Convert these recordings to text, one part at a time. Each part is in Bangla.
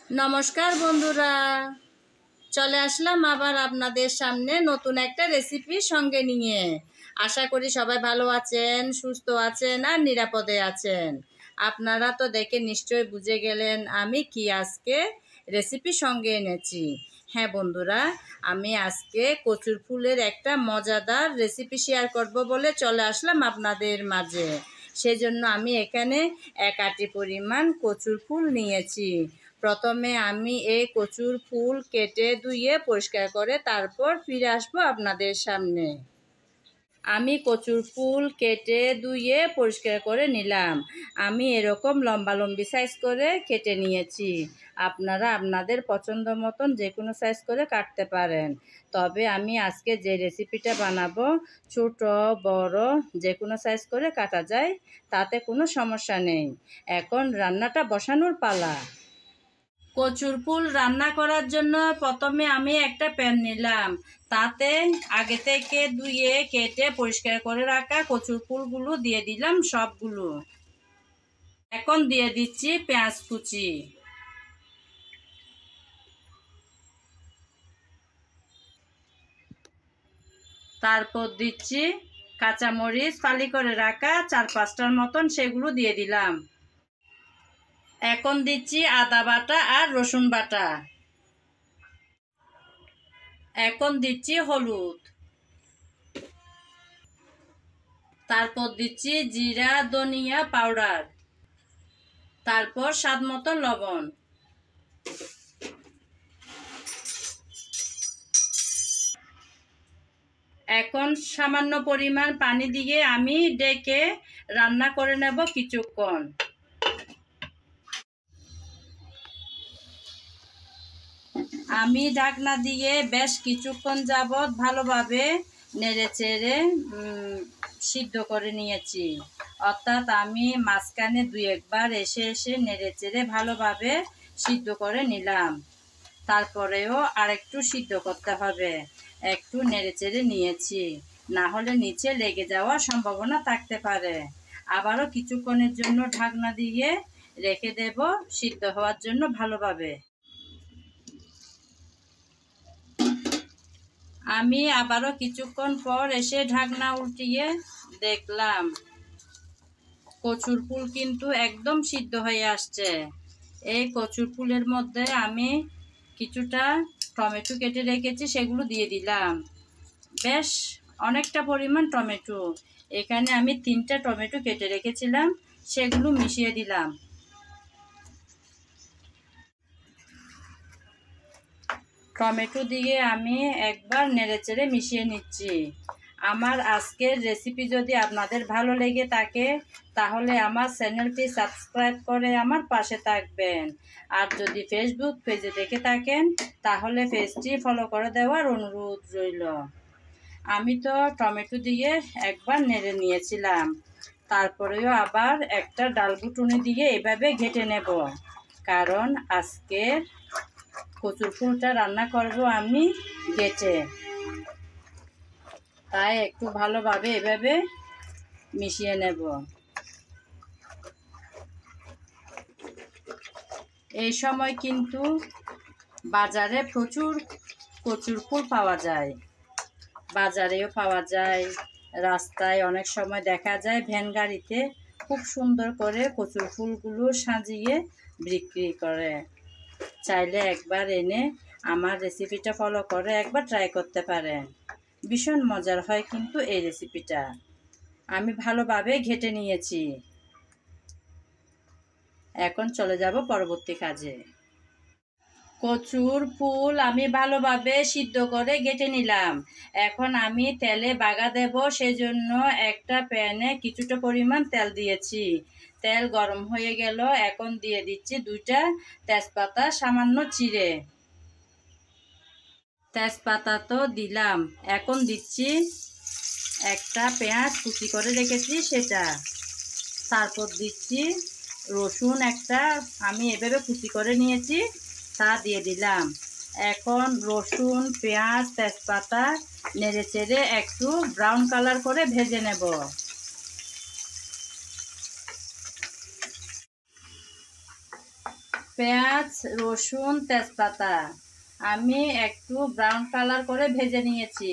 নমস্কার বন্ধুরা, চলে আসলাম আবার আপনাদের সামনে নতুন একটা রেসিপি সঙ্গে নিয়ে। আশা করি সবাই ভালো আছেন, সুস্থ আছেন আর নিরাপদে আছেন। আপনারা তো দেখে নিশ্চয়ই বুঝে গেলেন আমি কি আজকে রেসিপি সঙ্গে এনেছি। হ্যাঁ বন্ধুরা, আমি আজকে কচুর ফুলের একটা মজাদার রেসিপি শেয়ার করব বলে চলে আসলাম আপনাদের মাঝে। সেজন্য আমি এখানে 1 আটি পরিমাণ কচুর ফুল নিয়েছি। প্রথমে আমি এই কচুর ফুল কেটে ধুয়ে পরিষ্কার করে তারপর ফিরে আসবো আপনাদের সামনে। আমি কচুর ফুল কেটে ধুয়ে পরিষ্কার করে নিলাম। আমি এরকম লম্বালম্বি সাইজ করে কেটে নিয়েছি। আপনারা আপনাদের পছন্দ মতন যে কোনো সাইজ করে কাটতে পারেন। তবে আমি আজকে যে রেসিপিটা বানাবো ছোট বড় যে কোনো সাইজ করে কাটা যায়, তাতে কোনো সমস্যা নেই। এখন রান্নাটা বসানোর পালা। কচুর ফুল রান্না করার জন্য প্রথমে আমি একটা প্যান নিলাম। তাতে আগে থেকে ধুয়ে কেটে পরিষ্কার করে রাখা কচুর ফুলগুলো দিয়ে দিলাম সবগুলো। এখন দিয়ে দিচ্ছি পেঁয়াজ কুচি, তারপর দিচ্ছি কাঁচামরিচ ফালি করে রাখা 4-5টার মতন, সেগুলো দিয়ে দিলাম। এখন দিচ্ছি আদা বাটা আর রসুন বাটা। এখন দিচ্ছি হলুদ, তারপর দিচ্ছি জিরা ধনিয়া পাউডার, তারপর স্বাদ মতো লবণ। এখন সামান্য পরিমাণ পানি দিয়ে আমি ডেকে রান্না করে নেব কিছুক্ষণ। আমি ঢাকনা দিয়ে বেশ কিছুক্ষণ যাবৎ ভালোভাবে নেড়েচেড়ে সিদ্ধ করে নিয়েছি। অর্থাৎ আমি মাঝখানে 2-1 বার এসে এসে নেড়েচেড়ে ভালোভাবে সিদ্ধ করে নিলাম। তারপরেও আরেকটু সিদ্ধ করতে হবে। একটু নেড়েচেড়ে নিয়েছি, না হলে নিচে লেগে যাওয়ার সম্ভাবনা থাকতে পারে। আবারও কিছুক্ষণের জন্য ঢাকনা দিয়ে রেখে দেব সিদ্ধ হওয়ার জন্য ভালোভাবে। আমি আবারও কিছুক্ষণ পর এসে ঢাকনা উল্টিয়ে দেখলাম কচুর ফুল কিন্তু একদম সিদ্ধ হয়ে আসছে। এই কচুর ফুলের মধ্যে আমি কিছুটা টমেটো কেটে রেখেছি, সেগুলো দিয়ে দিলাম। বেশ অনেকটা পরিমাণ টমেটো, এখানে আমি 3টা টমেটো কেটে রেখেছিলাম, সেগুলো মিশিয়ে দিলাম। টমেটো দিয়ে আমি একবার নেড়েচেড়ে মিশিয়ে নিচ্ছি। আমার আজকের রেসিপি যদি আপনাদের ভালো লেগে থাকে তাহলে আমার চ্যানেলটি সাবস্ক্রাইব করে আমার পাশে থাকবেন। আর যদি ফেসবুক পেজে দেখে থাকেন তাহলে পেজটি ফলো করে দেওয়ার অনুরোধ রইল। আমি তো টমেটো দিয়ে একবার নেড়ে নিয়েছিলাম, তারপরেও আবার একটা ডালঘুটুনি দিয়ে এভাবে ঘেটে নেব, কারণ আজকের কচুর ফুলটা রান্না করব আমি ঘেটে। তাই একটু ভালোভাবে এভাবে মিশিয়ে নেব। এই সময় কিন্তু বাজারে প্রচুর কচুর ফুল পাওয়া যায়, বাজারেও পাওয়া যায়, রাস্তায় অনেক সময় দেখা যায় ভ্যান গাড়িতে খুব সুন্দর করে কচুর ফুলগুলো সাজিয়ে বিক্রি করে। চাইলে একবার এনে আমার রেসিপিটা ফলো করে একবার ট্রাই করতে পারেন। ভীষণ মজার হয় কিন্তু এই রেসিপিটা। আমি ভালোভাবে ঘেটে নিয়েছি। এখন চলে যাব পরবর্তী কাজে। কচুর ফুল আমি ভালোভাবে সিদ্ধ করে ঘেটে নিলাম। এখন আমি তেলে বাগা দেব, সেজন্য একটা প্যানে কিছুটা পরিমাণ তেল দিয়েছি। তেল গরম হয়ে গেল, এখন দিয়ে দিচ্ছি 2টা তেজপাতা সামান্য চিড়ে। তেজপাতা তো দিলাম, এখন দিচ্ছি একটা পেঁয়াজ কুচি করে রেখেছি সেটা, তারপর দিচ্ছি রসুন একটা আমি এভাবে কুচি করে নিয়েছি, তা দিয়ে দিলাম। এখন রসুন পেঁয়াজ তেজপাতা নেড়েচেড়ে একটু ব্রাউন কালার করে ভেজে নেব। পেঁয়াজ, রসুন, তেজপাতা আমি একটু ব্রাউন কালার করে ভেজে নিয়েছি।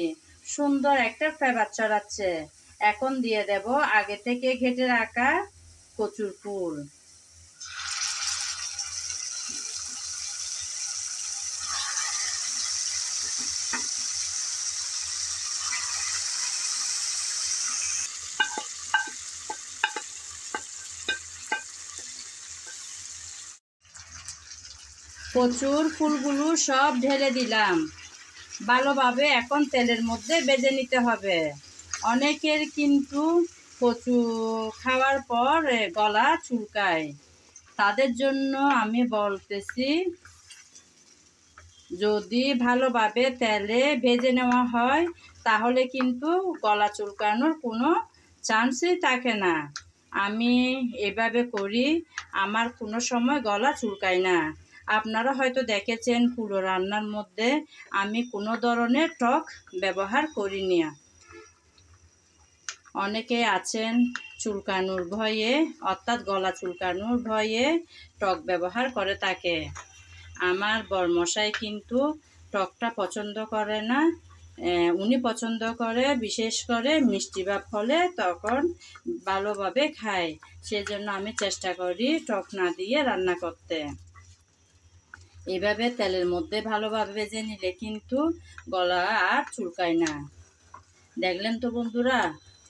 সুন্দর একটা ফ্লেভার ছড়াচ্ছে। এখন দিয়ে দেব আগে থেকে ঘেটে রাখা কচুর ফুল। কচুর ফুলগুলো সব ঢেলে দিলাম। ভালোভাবে এখন তেলের মধ্যে ভেজে নিতে হবে। অনেকের কিন্তু কচু খাওয়ার পর গলা চুলকায়। তাদের জন্য আমি বলতেছি, যদি ভালোভাবে তেলে ভেজে নেওয়া হয় তাহলে কিন্তু গলা চুলকানোর কোনো চান্সই থাকে না। আমি এভাবে করি, আমার কোনো সময় গলা চুলকায় না। আপনারা হয়তো দেখেছেন পুরো রান্নার মধ্যে আমি কোনো ধরনের টক ব্যবহার করিনি। অনেকে আছেন চুলকানোর ভয়ে, অর্থাৎ গলা চুলকানোর ভয়ে টক ব্যবহার করে থাকে। আমার বরমশাই কিন্তু টকটা পছন্দ করে না। উনি পছন্দ করে বিশেষ করে মিষ্টি ভাব হলে তখন ভালোভাবে খায়। সেজন্য আমি চেষ্টা করি টক না দিয়ে রান্না করতে। এভাবে তেলের মধ্যে ভালোভাবে ভেজে নিলে কিন্তু গলা আর চুলকায় না। দেখলেন তো বন্ধুরা,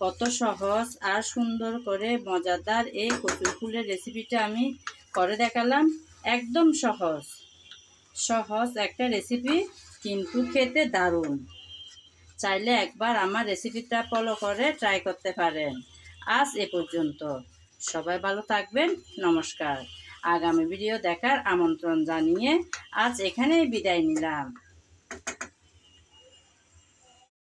কত সহজ আর সুন্দর করে মজাদার এই কচুর ফুলের রেসিপিটা আমি করে দেখালাম। একদম সহজ একটা রেসিপি, কিন্তু খেতে দারুণ। চাইলে একবার আমার রেসিপিটা ফলো করে ট্রাই করতে পারেন। আজ এ পর্যন্ত। সবাই ভালো থাকবেন। নমস্কার। আগামী ভিডিও দেখার আমন্ত্রণ জানিয়ে আজ এখানেই বিদায় নিলাম।